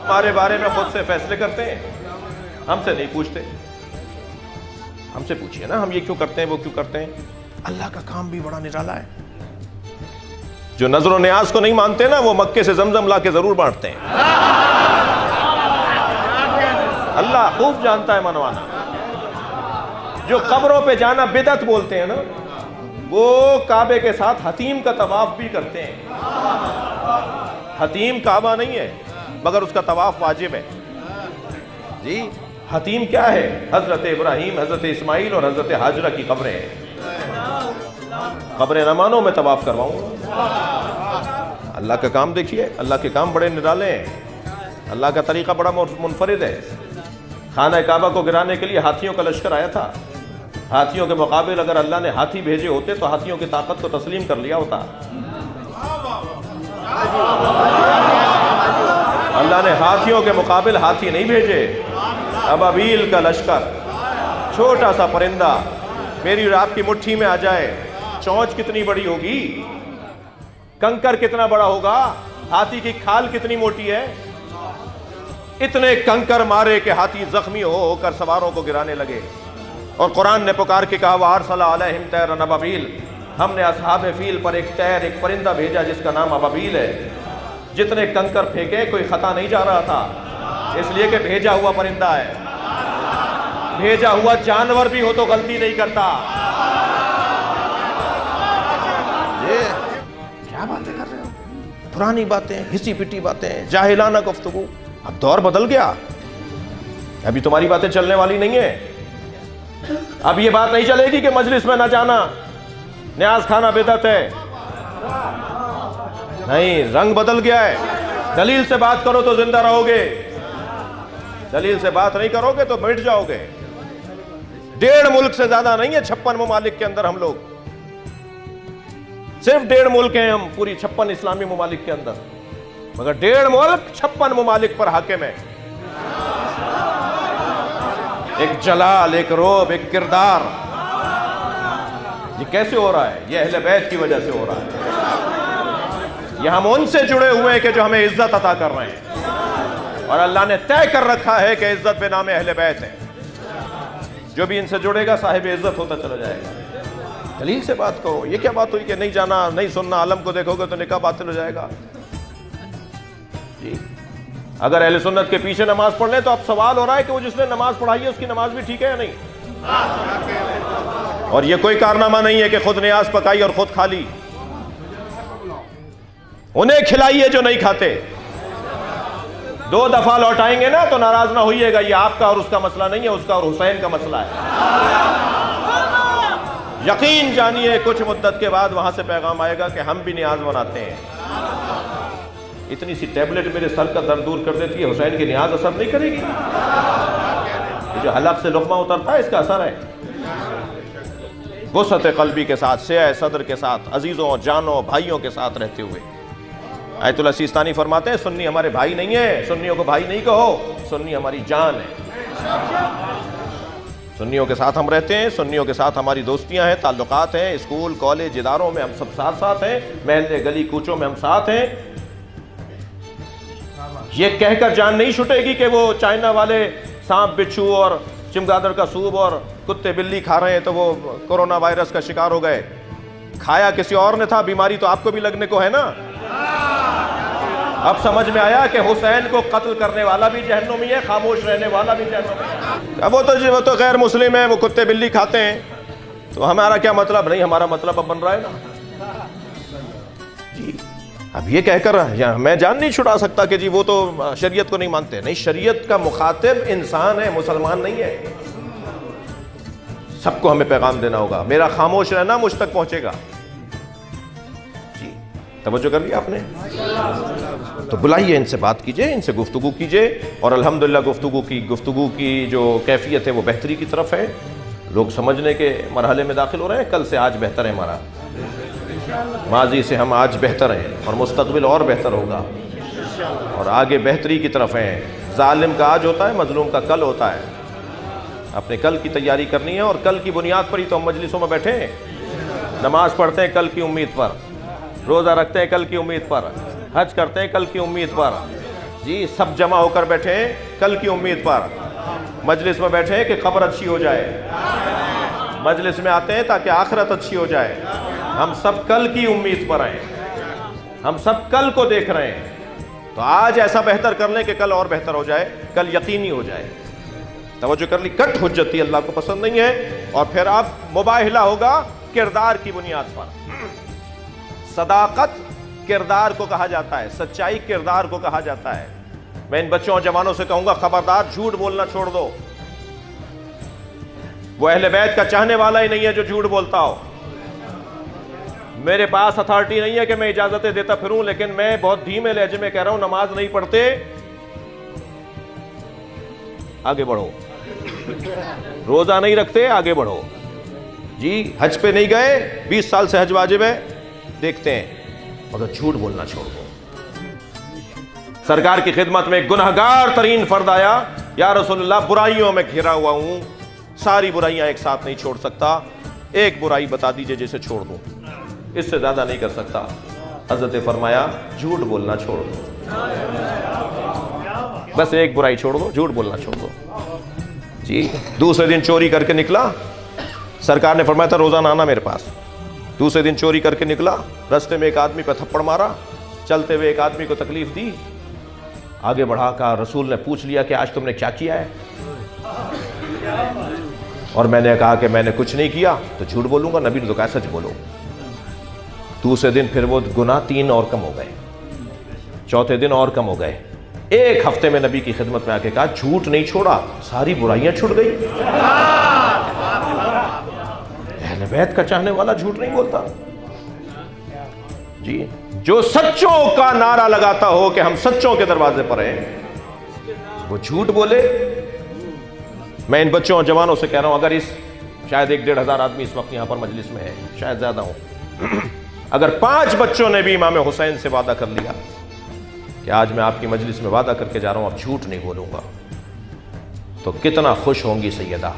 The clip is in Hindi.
हमारे बारे में खुद से फैसले करते हैं, हमसे नहीं पूछते। हमसे पूछिए ना, हम ये क्यों करते हैं, वो क्यों करते हैं। अल्लाह का काम भी बड़ा निराला है। जो नजर न्याज को नहीं मानते ना, वो मक्के से जमजम ला के जरूर बांटते हैं। अल्लाह खूब जानता है मनवाना। जो कब्रों पे जाना बिदअत बोलते हैं ना, वो काबे के साथ हतीम का तवाफ भी करते हैं। हतीम काबा नहीं है, मगर उसका तवाफ वाजिब है जी। हतीम क्या है? हजरत इब्राहिम, हजरत इस्माइल और हजरत हाजरा की कब्रें हैं। कब्रें न मानो, मैं तवाफ करवाऊंगा। अल्लाह का काम देखिए, अल्लाह के काम बड़े निराले हैं। अल्लाह का तरीका बड़ा मुनफरिद है। खाना काबा को गिराने के लिए हाथियों का लश्कर आया था। हाथियों के मुकाबले अगर अल्लाह ने हाथी भेजे होते तो हाथियों की ताकत को तस्लीम कर लिया होता। अल्लाह ने हाथियों के मुकाबले हाथी नहीं भेजे, अबाबील का लश्कर। छोटा सा परिंदा मेरी और आपकी मुट्ठी में आ जाए, चोंच कितनी बड़ी होगी, कंकर कितना बड़ा होगा, हाथी की खाल कितनी मोटी है। इतने कंकर मारे कि हाथी जख्मी होकर सवारों को गिराने लगे। और कुरान ने पुकार के कहा, वारसला अलैहिम तैरन अबाबील, हमने असहाब फील पर एक तैर, एक परिंदा भेजा जिसका नाम अबाबील है। जितने कंकर फेंके कोई खता नहीं जा रहा था, इसलिए कि भेजा हुआ परिंदा है। भेजा हुआ जानवर भी हो तो गलती नहीं करता। ये क्या बातें कर रहे हो? पुरानी बातें, घिसी पिटी बातें, जाहिलाना गुफ्तगू। अब दौर बदल गया, अभी तुम्हारी बातें चलने वाली नहीं है। अब ये बात नहीं चलेगी कि मजलिस में ना जाना, न्याज खाना बिदअत है। नहीं, रंग बदल गया है। दलील से बात करो तो जिंदा रहोगे, दलील से बात नहीं करोगे तो मिट जाओगे। 1.5 मुल्क से ज्यादा नहीं है 56 ममालिक के अंदर हम लोग, सिर्फ 1.5 मुल्क हैं हम पूरी 56 इस्लामी ममालिक के अंदर, मगर 1.5 मुल्क 56 ममालिक पर हाकिम है। एक जलाल, एक रोब, एक किरदार। ये कैसे हो रहा है? ये अहले बैत की वजह से हो रहा है। ये हम उनसे जुड़े हुए हैं कि जो हमें इज्जत अता कर रहे हैं, और अल्लाह ने तय कर रखा है कि इज्जत बेनामे अहले बैत है। जो भी इनसे जुड़ेगा साहिब इज्जत होता चला जाएगा। दलील से बात करो। ये क्या बात हुई कि नहीं जाना, नहीं सुनना, आलम को देखोगे तो निकाह बातिल हो जाएगा जी। अगर अहले सुन्नत के पीछे नमाज पढ़ लें तो अब सवाल हो रहा है कि वो जिसने नमाज पढ़ाई है उसकी नमाज भी ठीक है या नहीं। और ये कोई कारनामा नहीं है कि खुद न्याज पकाई और खुद खा ली। उन्हें खिलाई है जो नहीं खाते। 2 दफा लौटाएंगे ना तो नाराज ना होइएगा। ये आपका और उसका मसला नहीं है, उसका और हुसैन का मसला है। यकीन जानिए कुछ मुद्दत के बाद वहां से पैगाम आएगा कि हम भी न्याज मनाते हैं। इतनी सी टैबलेट मेरे सर का दर्द दूर कर देती है, हुसैन की न्याज असर नहीं करेगी। ये जो हलक से लुक़मा उतरता है इसका असर है। वुसअत क़ल्बी के साथ, शेह सदर के साथ, अजीज़ों जानों भाइयों के साथ रहते हुए। आयतुल्लाह सिस्तानी फरमाते हैं, सुन्नी हमारे भाई नहीं है, सुन्नियों को भाई नहीं कहो, सुन्नी हमारी जान है। सुन्नियों के साथ हम रहते हैं, सुन्नियों के साथ हमारी दोस्तियां हैं, ताल्लुकात हैं, स्कूल कॉलेज इदारों में हम सब साथ साथ हैं, महल्ले गली कूचों में हम साथ हैं। ये कहकर जान नहीं छुटेगी कि वो चाइना वाले सांप बिच्छू और चिमगादड़ का सूप और कुत्ते बिल्ली खा रहे हैं तो वो कोरोना वायरस का शिकार हो गए। खाया किसी और ने था, बीमारी तो आपको भी लगने को है ना। अब समझ में आया कि हुसैन को कत्ल करने वाला भी जहन्नुमी है, खामोश रहने वाला भी जहन्नुमी है। अब वो तो गैर मुस्लिम है, वो कुत्ते बिल्ली खाते हैं, तो हमारा क्या मतलब? नहीं, हमारा मतलब अब बन रहा है ना जी। अब ये कहकर मैं जान नहीं छुड़ा सकता कि जी वो तो शरीयत को नहीं मानते। नहीं, शरीयत का मुखातिब इंसान है, मुसलमान नहीं है। सबको हमें पैगाम देना होगा। मेरा खामोश रहना मुझ तक पहुंचेगा जी। तवज्जो कर लिया आपने? तो बुलाइए, इनसे बात कीजिए, इनसे गुफ्तगू कीजिए। और अल्हम्दुलिल्लाह गुफ्तगू की जो कैफियत है वो बेहतरी की तरफ है। लोग समझने के मरहले में दाखिल हो रहे हैं। कल से आज बेहतर है हमारा, माजी से हम आज बेहतर हैं और मुस्तकबिल और बेहतर होगा और आगे बेहतरी की तरफ हैं। जालिम का आज होता है, मजलूम का कल होता है। अपने कल की तैयारी करनी है और कल की बुनियाद पर ही तो हम मजलिसों में बैठे हैं। नमाज पढ़ते हैं कल की उम्मीद पर, रोज़ा रखते हैं कल की उम्मीद पर, हज करते हैं कल की उम्मीद पर, जी सब जमा होकर बैठे हैं कल की उम्मीद पर, मजलिस में बैठे हैं कि खबर अच्छी हो जाए, मजलिस में आते हैं ताकि आखिरत अच्छी हो जाए। हम सब कल की उम्मीद पर हैं, हम सब कल को देख रहे हैं। तो आज ऐसा बेहतर कर लें कि कल और बेहतर हो जाए, कल यकीनी हो जाए। तवज्जो कर ली, कट हुज्जती अल्लाह को पसंद नहीं है। और फिर अब मुबाहिला होगा किरदार की बुनियाद पर। सदाकत किरदार को कहा जाता है, सच्चाई किरदार को कहा जाता है। मैं इन बच्चों और जवानों से कहूंगा, खबरदार झूठ बोलना छोड़ दो। वो अहले बैत का चाहने वाला ही नहीं है जो झूठ बोलता हो। मेरे पास अथॉरिटी नहीं है कि मैं इजाजतें देता फिरूं, लेकिन मैं बहुत धीमे लहजे में कह रहा हूं, नमाज नहीं पढ़ते, आगे बढ़ो। रोजा नहीं रखते, आगे बढ़ो। जी हज पे नहीं गए, 20 साल से हज वाजिब है, देखते हैं, मगर झूठ बोलना छोड़ दो। सरकार की खिदमत में एक गुनहगार तरीन फर्द आया, या रसूलुल्लाह बुराइयों में घिरा हुआ हूं, सारी बुराइयां एक साथ नहीं छोड़ सकता, एक बुराई बता दीजिए जिसे छोड़ दूं, इससे ज्यादा नहीं कर सकता। हजरत फरमाया झूठ बोलना छोड़ दो, बस एक बुराई छोड़ दो, झूठ बोलना छोड़ दो। जी दूसरे दिन चोरी करके निकला, सरकार ने फरमाया था रोजाना आना मेरे पास। दूसरे दिन चोरी करके निकला, रास्ते में एक आदमी पर थप्पड़ मारा, चलते हुए एक आदमी को तकलीफ दी, आगे बढ़ा कहा, रसूल ने पूछ लिया कि आज तुमने क्या किया है, और मैंने कहा कि मैंने कुछ नहीं किया, तो झूठ बोलूंगा, नबी ने तो कहा सच बोलो। दूसरे दिन फिर वो गुनाह 3 और कम हो गए, चौथे दिन और कम हो गए। एक हफ्ते में नबी की खिदमत में आके कहा झूठ नहीं छोड़ा, सारी बुराइयां छुट गई। अहले बैत का चाहने वाला झूठ नहीं बोलता। जी जो सच्चों का नारा लगाता हो कि हम सच्चों के दरवाजे पर हैं, वो झूठ बोले। मैं इन बच्चों और जवानों से कह रहा हूं, अगर इस शायद 1-1.5 हज़ार आदमी इस वक्त यहां पर मजलिस में है, शायद ज्यादा हो, अगर 5 बच्चों ने भी इमाम हुसैन से वादा कर लिया कि आज मैं आपकी मजलिस में वादा करके जा रहा हूं, अब झूठ नहीं बोलूंगा, तो कितना खुश होंगी सैयदा।